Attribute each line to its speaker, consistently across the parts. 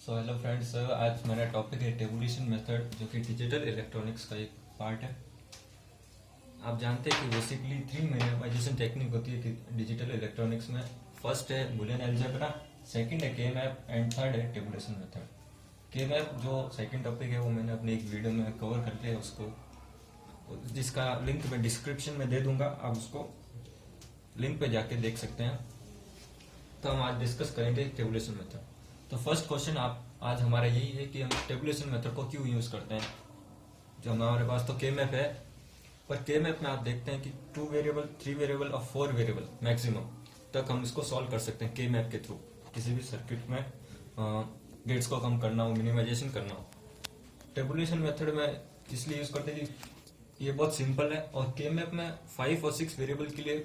Speaker 1: So hello friends, आज मेरा topic है टेबुलेशन मेथड, जो कि डिजिटल इलेक्ट्रॉनिक्स का एक पार्ट है। आप जानते हैं कि बेसिकली 3 मिनिमाइजेशन टेक्निक होती है कि डिजिटल इलेक्ट्रॉनिक्स में। फर्स्ट है बुलियन अलजेब्रा, सेकंड है के मैप एंड थर्ड है टेबुलेशन मेथड। के मैप जो सेकंड टॉपिक है वो मैंने अपने एक वीडियो में कवर कर लिया है उसको, जिसका लिंक मैं डिस्क्रिप्शन में दे दूंगा, आप उसको लिंक पे जाके देख सकते हैं। तो हम आज डिस्कस करेंगे टेबुलेशन मेथड। तो फर्स्ट क्वेश्चन आज हमारा यही है कि हम टेबुलेशन मेथड को क्यों यूज करते हैं। जो हमारे पास तो के मैप है, पर के मैप में आप देखते हैं कि 2 वेरिएबल, 3 वेरिएबल और 4 वेरिएबल मैक्सिमम तक हम इसको सॉल्व कर सकते हैं के मैप के थ्रू। किसी भी सर्किट में गेट्स को कम करना हो, मिनिमाइजेशन करना हो। टेबुलेशन मेथड में इसलिए यूज करते हैं कि ये बहुत सिंपल है, और के मैप में 5 और 6 वेरिएबल के लिए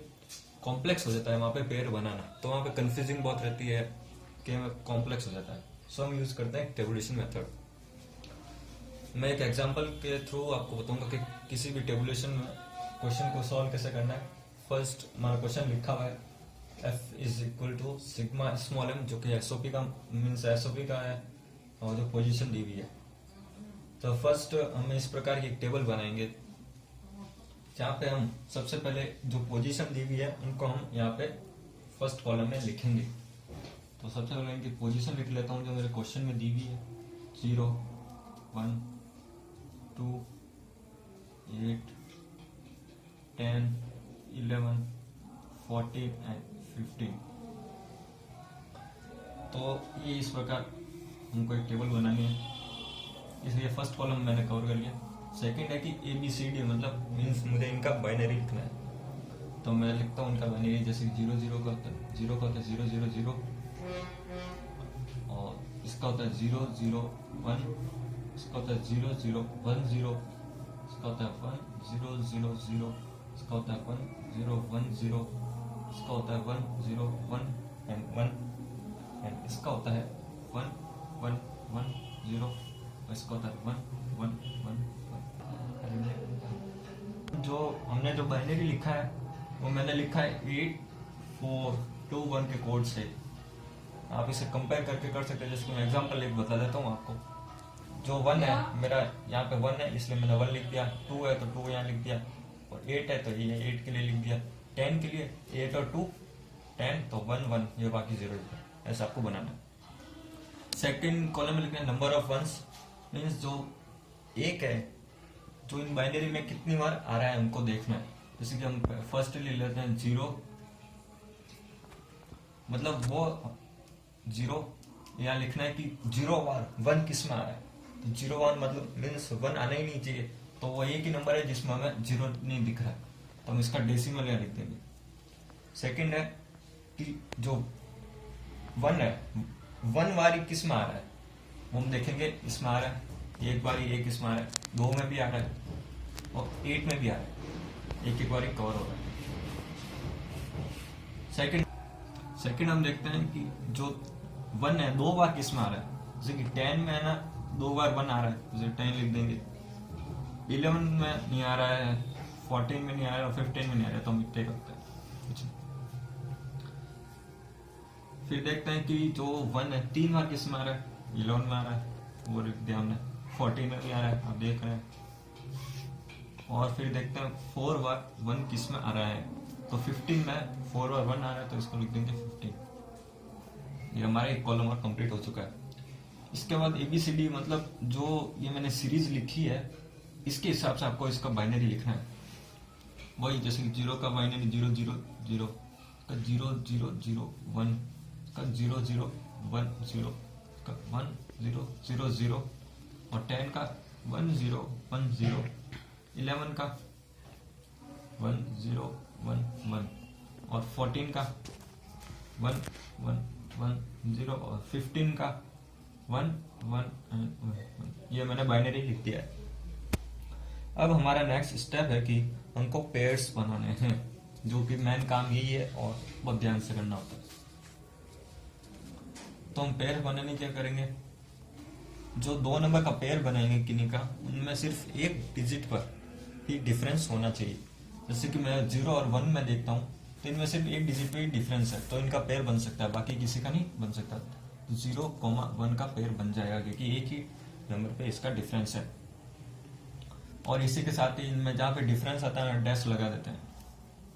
Speaker 1: कॉम्प्लेक्स हो जाता है वहां पे पेयर बनाना, तो वहां पे कंफ्यूजिंग बहुत रहती है, के मैप कॉम्प्लेक्स हो जाता है। सो हम यूज करते हैं टेबुलेशन मेथड। मैं एक एग्जांपल के थ्रू आपको बताऊंगा कि किसी भी टेबुलेशन में क्वेश्चन को सॉल्व कैसे करना है। फर्स्ट हमारा क्वेश्चन लिखा हुआ है F is equal to sigma small m, जो कि एसओपी का मीन्स एसओपी का है, और जो पोजीशन दी हुई है। तो फर्स्ट हम इस प्रकार की एक टेबल बनाएंगे जहाँ पे हम सबसे पहले जो पोजीशन दी हुई है उनको हम यहाँ पे फर्स्ट कॉलम में लिखेंगे। तो सबसे पहले इनकी पोजीशन लिख लेता हूँ जो मेरे क्वेश्चन में दी हुई है, 0, 1, 2, 8, 10, 11, 14 एंड 15। तो ये इस प्रकार हमको एक टेबल बनानी है, इसलिए फर्स्ट कॉलम मैंने कवर कर लिया। सेकंड है कि ABCD मतलब मीन्स मुझे इनका बाइनरी लिखना है, तो मैं लिखता हूँ उनका बाइनरी। जैसे 0 0 का होता है 0 का होता है 0 0 0, और इसका होता है 0 0 1, इसका होता है 0 0 1 0, इसका होता है 1 0 0 0, इसका होता है 1 0 1 0, इसका होता है 1 0 1 एंड 1, एंड इसका होता है 1 1 1 0, इसका होता है 1 1 1 1। जो हमने जो बाइनरी लिखा है वो मैंने लिखा है 8 4 2 1 के कोड से। आप इसे कंपेयर करके कर सकते हैं। जैसे मैं एग्जांपल एक बता देता हूँ आपको। जो 1 है मेरा यहाँ पे 1 है, इसलिए मैंने 1 लिख दिया। 2 है तो 2 यहाँ लिख दिया, और 8 है तो ये 8 के लिए लिख दिया। 10 के लिए 8 और 2 10, तो 1 1, ये बाकी 0 लिखा। ऐसा आपको बनाना है। सेकेंड कॉलम में लिखना है नंबर ऑफ वंस, मीन्स जो एक है जो इन बाइनरी में कितनी बार आ रहा है हमको देखना है। जैसे कि हम फर्स्ट ले लेते हैं 0, मतलब वो 0 यहाँ लिखना है कि 0 बार 1 किस में आ रहा है। तो 0 1 मतलब मीन्स 1 आना ही नहीं चाहिए, तो वो एक ही नंबर है जिसमें हमें 0 नहीं दिख रहा है, तो हम इसका डेसिमल यहाँ लिख देंगे। सेकंड है कि जो 1 है 1 बार किस में आ रहा है, वो हम देखेंगे इसमें आ रहा है, एक बार एक इसमें आ रहा है, 2 में भी आ रहा है, और 8 में भी आ रहा है, एक बार कवर हो रहा है। सेकंड हम देखते हैं कि जो 1 है 2 बार किस में आ रहा है। जैसे कि 10 में है ना 2 बार 1 आ रहा है, जैसे 10 लिख देंगे। 11 में नहीं आ रहा है, 14 में नहीं आ रहा है, 15 में नहीं आ रहा है, तो हम इतने करते हैं। फिर देखते हैं कि जो 1 है 3 बार किस में आ रहा है, 11 में आ रहा है, वो लिख दिया हमने। 14 में भी आ रहा है, आप देख रहे हैं। और फिर देखते हैं 4 बार 1 किस में आ रहा है, तो 15 में 4 बार 1 आ रहा है, तो इसको लिख देंगे 15। ये हमारा एक कॉलम और कंप्लीट हो चुका है। इसके बाद ABCD मतलब जो ये मैंने सीरीज लिखी है, इसके हिसाब से आपको इसका बाइनरी लिखना है। वही जैसे कि 0 का बाइनरी 0 0 0, का 0 0 0 1, का 0 0 1 0, का 1 0 0 0, और 10 का 1 0 1 0, 11 का 1 0 1 1, और 14 का 1 1 1 0, और 15 का 1 1 1। ये मैंने बाइनरी लिख दिया है। अब हमारा नेक्स्ट स्टेप है कि हमको पेयर्स बनाने हैं, जो कि मेन काम यही है और बहुत ध्यान से करना होता है। तो हम पेयर बनाने क्या करेंगे, जो 2 नंबर का पेयर बनाएंगे किन्हीं का, उनमें सिर्फ एक डिजिट पर ही डिफरेंस होना चाहिए। जैसे कि मैं 0 और 1 में देखता हूँ, तो इनमें सिर्फ एक डिजिट पे ही डिफरेंस है, तो इनका पेयर बन सकता है, बाकी किसी का नहीं बन सकता। 0,1 का पेयर बन जाएगा, क्योंकि एक ही नंबर पे इसका डिफरेंस है। और इसी के साथ ही इनमें जहाँ पे डिफरेंस आता है ना, डैश लगा देते हैं।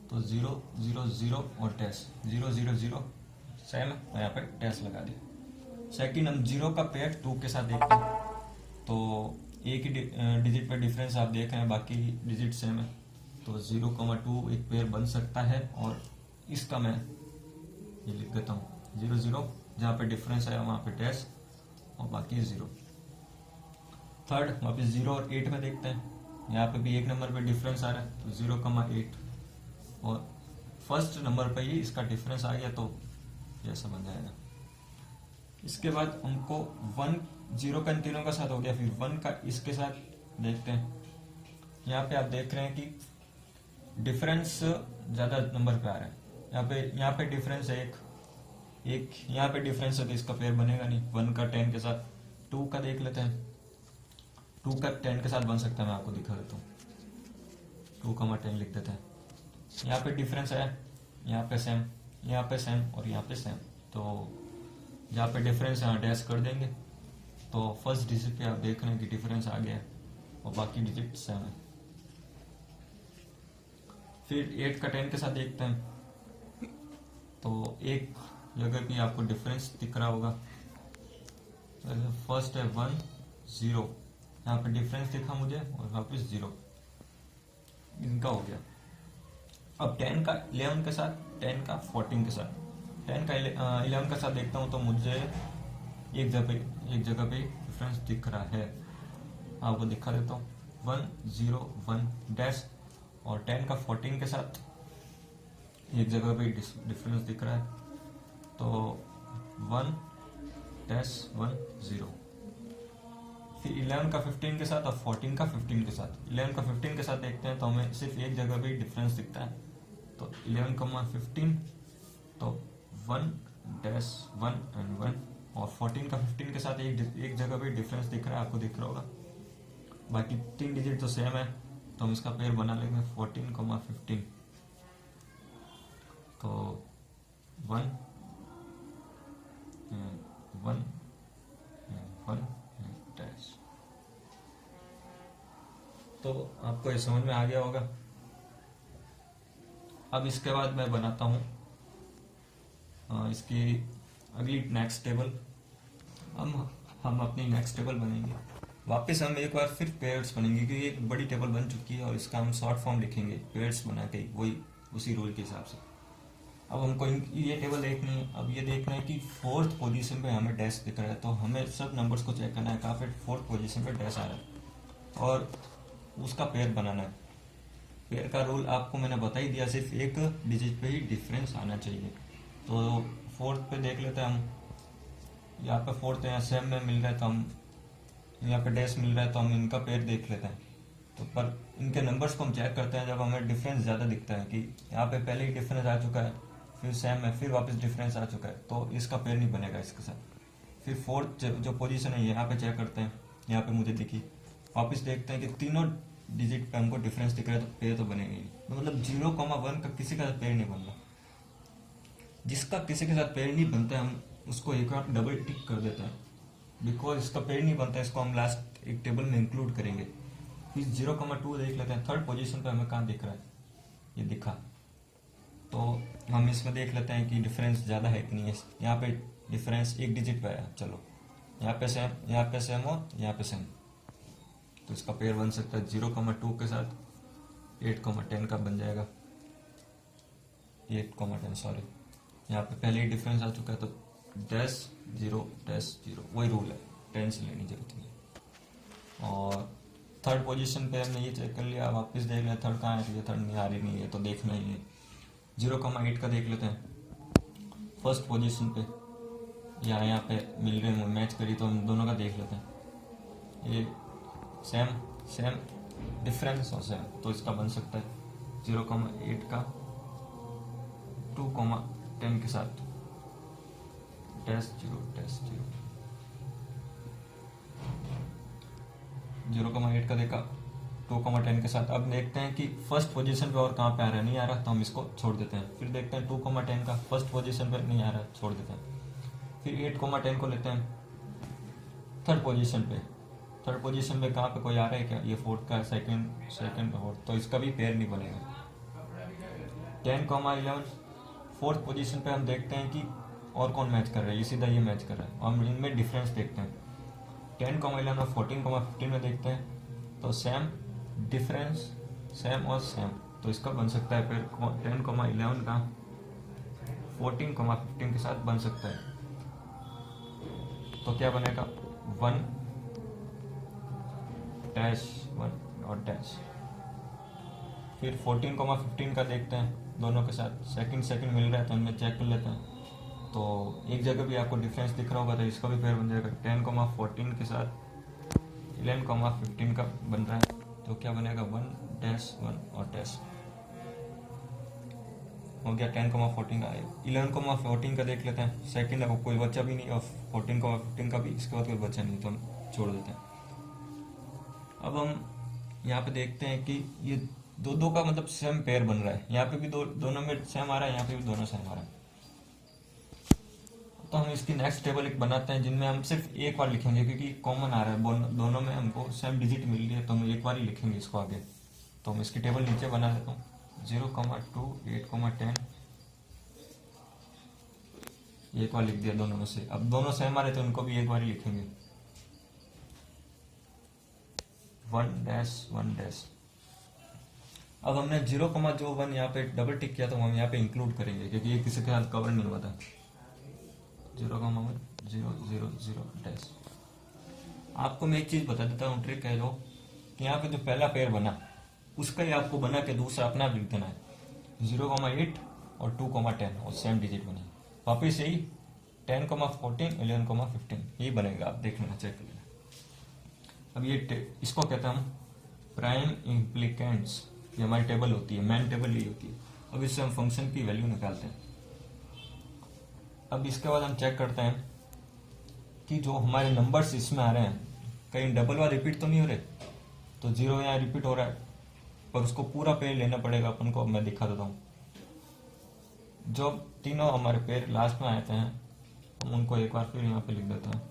Speaker 1: तो 0 0 0 और डैश, 0 0 0 सेम है, और यहाँ पे डैश लगा दिया। सेकंड, हम 0 का पेयर 2 के साथ देखते हैं। तो एक ही डिजिट पे डिफरेंस आप देख रहे हैं, बाकी डिजिट सेम है। तो 0,2 एक पेयर बन सकता है, और इसका मैं ये लिख देता हूँ 0 0, जहाँ पे डिफरेंस है वहाँ पे डैश, और बाकी 0। थर्ड, वापस 0 और 8 में देखते हैं। यहाँ पे भी एक नंबर पे डिफरेंस आ रहा है, तो 0,8, और फर्स्ट नंबर पे ही इसका डिफरेंस आ गया, तो ऐसा बन जाएगा। इसके बाद हमको 1 0 का इन तीनों का साथ हो गया, फिर 1 का इसके साथ देखते हैं। यहाँ पे आप देख रहे हैं कि डिफरेंस ज्यादा नंबर पे आ रहा है। यहाँ पे डिफरेंस है एक यहाँ पे डिफरेंस है, तो इसका पेयर बनेगा नहीं। 1 का 10 के साथ, 2 का देख लेते हैं। 2 का 10 के साथ बन सकता है, मैं आपको दिखा देता हूँ। 2,10 लिख देते हैं। यहाँ पे डिफरेंस है, यहाँ पे सेम, यहाँ पे सेम, और यहाँ पे सेम। तो जहाँ पे डिफरेंस है डैश कर देंगे। तो फर्स्ट डिजिट पे आप देख रहे हैं कि डिफरेंस आ गया है, और बाकी डिजिट सेम है। फिर 8 का 10 के साथ देखते हैं। तो एक जगह भी आपको डिफरेंस दिख रहा होगा। फर्स्ट है 1 0, यहाँ पे डिफरेंस दिखा मुझे, और वापस 0, इनका हो गया। अब 10 का 11 के साथ, 10 का 14 के साथ, 10 का 11 के साथ देखता हूँ, तो मुझे एक जगह पे डिफरेंस दिख रहा है। आपको दिखा देता हूँ, 1 0 1 डैश, और 10 का 14 के साथ एक जगह पे डिफरेंस दिख रहा है। तो 1 डैश 1 0। फिर 11 का 15 के साथ, और 14 का 15 के साथ। 11 का 15 के साथ देखते हैं, तो हमें सिर्फ एक जगह पे डिफरेंस दिखता है। तो 11,15, तो 1 डैश 1 एंड 1, और 14 का 15 के साथ एक जगह पे डिफरेंस दिख रहा है, आपको दिख रहा होगा। बाकी 3 डिजिट तो सेम है, तो हम इसका पेयर बना लेंगे 14,15। तो 1 1 1 डैश। तो आपको ये समझ में आ गया होगा। अब इसके बाद मैं बनाता हूँ इसकी अगली नेक्स्ट टेबल। हम अपनी नेक्स्ट टेबल बनेंगे। वापस हम एक बार फिर पेयर्स बनेंगे, क्योंकि एक बड़ी टेबल बन चुकी है, और इसका हम शॉर्ट फॉर्म लिखेंगे पेयर्स बना के, वही उसी रूल के हिसाब से। अब हमको ये टेबल देखनी है। अब ये देखना है कि 4th पोजीशन पे हमें डैश दिख रहा है, तो हमें सब नंबर्स को चेक करना है कहाँ पे 4th पोजीशन पे डैश आ रहा है, और उसका पेयर बनाना है। पेयर का रूल आपको मैंने बता ही दिया, सिर्फ एक डिजिट पे ही डिफरेंस आना चाहिए। तो 4th पे देख लेते हैं हम। यहाँ पे 4th यहाँ सेम में मिल रहा है, तो हम यहाँ पे डैश मिल रहा है, तो हम इनका पेयर देख लेते हैं। तो पर इनके नंबर्स को हम चेक करते हैं जब हमें डिफरेंस ज़्यादा दिखता है, कि यहाँ पे पहले ही डिफरेंस आ चुका है, फिर सेम है, फिर वापस डिफरेंस आ चुका है, तो इसका पेयर नहीं बनेगा इसके साथ। फिर 4th जो पोजीशन है यहाँ पे चेक करते हैं, यहाँ पे मुझे दिखी। वापस देखते हैं कि तीनों डिजिट पे हमको डिफरेंस दिख रहा है, तो पेयर तो बनेगा ही। मतलब 0,1 का किसी का पेयर नहीं बनना। जिसका किसी के साथ पेयर नहीं बनता है, हम उसको एक बार डबल टिक कर देते हैं, बिकॉज इसका पेयर नहीं बनता है, इसको हम लास्ट एक टेबल में इंक्लूड करेंगे। फिर 0,2 देख लेते हैं। 3rd पोजीशन पे हमें कहाँ दिख रहा है, ये दिखा, तो हम इसमें देख लेते हैं कि डिफरेंस ज़्यादा है कि नहीं है। यहाँ पे डिफरेंस एक डिजिट पे आया, चलो यहाँ पे सेम, यहाँ पे सेम हो, यहाँ पे सेम, तो इसका पेयर बन सकता है 0,2 के साथ 8,10 का बन जाएगा। 8,10 सॉरी, यहाँ पे पहले ही डिफरेंस आ चुका है, तो डैश 0 डैश 0, वही रूल है, 10 से लेनी जरूरत नहीं। और 3rd पोजीशन पे हमने ये चेक कर लिया। वापस देख लें 3rd कहाँ है, 3rd नहीं आ रही, नहीं है तो देखना ही है। 0,8 का देख लेते हैं 1st पोजीशन पे, यहाँ पे मिल रहे हैं, मैच करी, तो हम दोनों का देख लेते हैं। ये सेम सेम डिफरेंस और सेम, तो इसका बन सकता है 0,8 का 2,10 के साथ डैश 0 डैश 0। 0,8 का देखा 2,10 के साथ। अब देखते हैं कि 1st पोजीशन पे और कहाँ पे आ रहा है, नहीं आ रहा, तो हम इसको छोड़ देते हैं। फिर देखते हैं 2,10 का 1st पोजीशन पे नहीं आ रहा, छोड़ देते हैं। फिर 8,10 को लेते हैं थर्ड पोजीशन पे। थर्ड पोजीशन पे कहाँ पे कोई आ रहा है क्या? ये फोर्थ का सेकंड फोर्थ, तो इसका भी पेयर नहीं बनेगा। 10,11 फोर्थ पोजीशन पे हम देखते हैं कि और कौन मैच कर रहा है, ये सीधा ये मैच कर रहा है। हम इनमें डिफरेंस देखते हैं। 10,11 और 14,15 में देखते हैं तो सेम डिफरेंस, सेम और सेम, तो इसका बन सकता है फिर 10,11 का 14,15 के साथ बन सकता है। तो क्या बनेगा 1 डैश 1 और डैश। फिर 14,15 का देखते हैं दोनों के साथ, सेकंड मिल रहा है तो इनमें चेक कर लेते हैं। तो एक जगह भी आपको डिफरेंस दिख रहा होगा तो इसका भी पेयर बन जाएगा। 10,14 के साथ 11,15 का बन रहा है तो क्या बनेगा 1 डैश 1 और डैश। हो गया 10,14 का। 11,14 का देख लेते हैं, सेकंड है, कोई बच्चा भी नहीं, और 14,15 का भी इसके बाद कोई बच्चा नहीं, तो हम छोड़ देते हैं। अब हम यहाँ पे देखते हैं कि ये दो का मतलब सेम पेयर बन रहा है, यहाँ पे भी दोनों में सेम आ रहा है, यहाँ पे भी दोनों सेम आ रहा है। तो हम इसकी नेक्स्ट टेबल एक बनाते हैं जिनमें हम सिर्फ एक बार लिखेंगे, क्योंकि कॉमन आ रहा है, दोनों में हमको सेम डिजिट मिल रही है, तो हम एक बार ही लिखेंगे इसको आगे। तो हम इसकी टेबल नीचे बना देता हूँ। 0,2 8,10 एक बार लिख दिया दोनों में से। अब दोनों सेम आ रहे तो उनको भी एक बार ही लिखेंगे। 1 डैश 1 डैश। अब हमने 0,1 यहाँ पे डबल टिक किया तो हम यहाँ पे इंक्लूड करेंगे, क्योंकि ये किसी के साथ कवर नहीं हुआ था। 0,1 0 0 0 डैश। आपको मैं एक चीज बता देता हूँ, ट्रिक है जो कि यहाँ पे जो पहला पेयर बना उसका ही आपको बना के दूसरा अपना लिख देना है। 0,8 और 2,10 और सेम डिजिट बने, वापिस यही 10,14 11,15 यही बनेगा। आप देख लेना, चेक कर लेना। अब ये इसको कहते हैं हम प्राइम इम्प्लीकेंट्स। ये हमारी टेबल होती है, मेन टेबल यही होती है। अब इससे हम फंक्शन की वैल्यू निकालते हैं। अब इसके बाद हम चेक करते हैं कि जो हमारे नंबर्स इसमें आ रहे हैं कहीं डबल बार रिपीट तो नहीं हो रहे। तो 0 यहाँ रिपीट हो रहा है, पर उसको पूरा पेयर लेना पड़ेगा अपन को। अब मैं दिखा देता हूँ। जो तीनों हमारे पेयर लास्ट में आए थे हम उनको एक बार फिर यहाँ पे लिख देते हैं।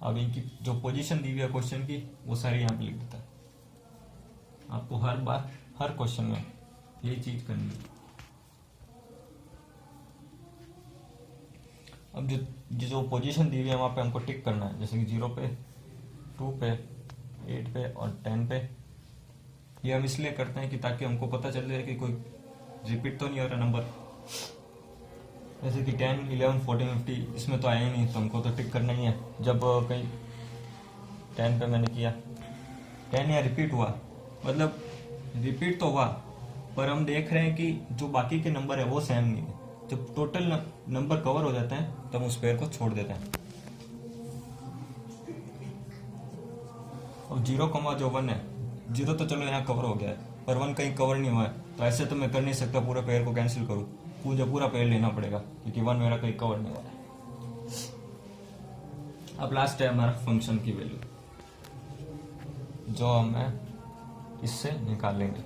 Speaker 1: अब इनकी जो पोजीशन दी हुई है क्वेश्चन की वो सारी यहाँ पे लिख देता है। आपको हर बार हर क्वेश्चन में यही चीज करनी है। अब जो पोजीशन दी हुई है वहां पे हमको टिक करना है, जैसे कि 0 पे 2 पे 8 पे और 10 पे। ये हम इसलिए करते हैं कि ताकि हमको पता चल जाए कि कोई रिपीट तो नहीं हो रहा नंबर। जैसे कि 10 11 14 50 इसमें तो आया ही नहीं, तो हमको तो टिक करना ही है। जब कहीं 10 पे मैंने किया 10 या रिपीट हुआ, मतलब रिपीट तो हुआ पर हम देख रहे हैं कि जो बाकी के नंबर है वो सेम नहीं है। जब टोटल नंबर कवर हो जाते हैं तब उस पेयर को छोड़ देते हैं। अब 0,1 है, 0 तो चलो यहाँ कवर हो गया है, पर 1 कहीं कवर नहीं हुआ है, तो ऐसे तो मैं कर नहीं सकता पूरा पेयर को कैंसिल करूँ, पूरा पेयर लेना पड़ेगा, क्योंकि 1 मेरा कहीं कवर नहीं हुआ है। अब लास्ट है हमारा फंक्शन की वैल्यू, जो हमें इससे निकालेंगे।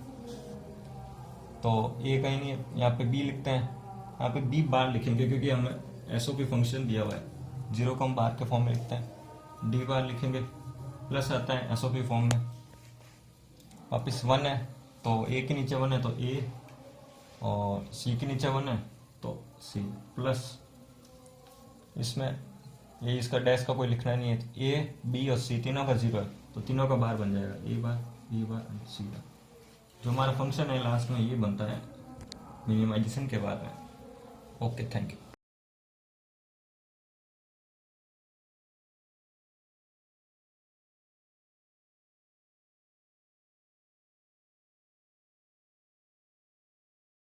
Speaker 1: तो ये कहीं नहीं, यहाँ पे बी लिखते हैं, यहाँ पे बी बार लिखेंगे क्योंकि हमें एसओपी फंक्शन दिया हुआ है। 0 को हम बार के फॉर्म में लिखते हैं, डी बार लिखेंगे, प्लस आता है एसओपी फॉर्म में। वापिस 1 है तो ए के नीचे 1 है तो ए, और सी के नीचे 1 है तो सी, प्लस इसमें ये इसका डैश का कोई लिखना नहीं है, तो ए बी और सी तीनों का 0 है तो तीनों का बार बन जाएगा, ए बार बी बार एंड सी बार। जो हमारा फंक्शन है लास्ट में ये बनता है मिनिमाइजेशन के बाद में। Okay, thank you.